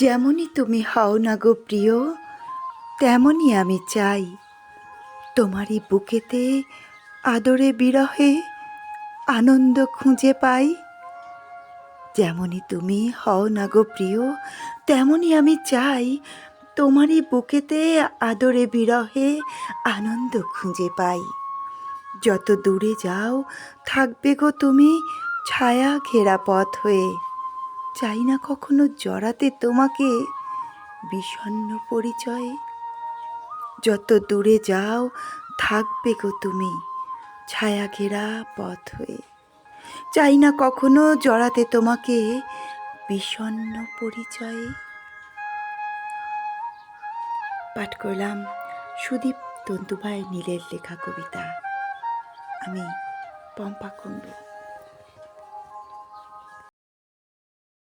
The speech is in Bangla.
যেমনই তুমি হও না গো প্রিয়, তেমনই আমি চাই। তোমারই বুকেতে আদরে বিরহে আনন্দ খুঁজে পাই। যেমনই তুমি হও না গো প্রিয়, তেমনই আমি চাই। তোমারই বুকেতে আদরে বিরহে আনন্দ খুঁজে পাই। যত দূরে যাও থাকবে গো তুমি ছায়া ঘেরা পথ হয়ে। চাই না কখনো জড়াতে তোমাকে বিষণ্ণ পরিচয়ে। যত দূরে যাও থাকবে গো তুমি ছায়া ঘেরা পথ হয়ে। চাই না কখনো জড়াতে তোমাকে বিষণ্ণ পরিচয়ে। পাঠ করলাম সুদীপ তন্তুভাই নীলের লেখা কবিতা। আমি পম্পা কুণ্ডু।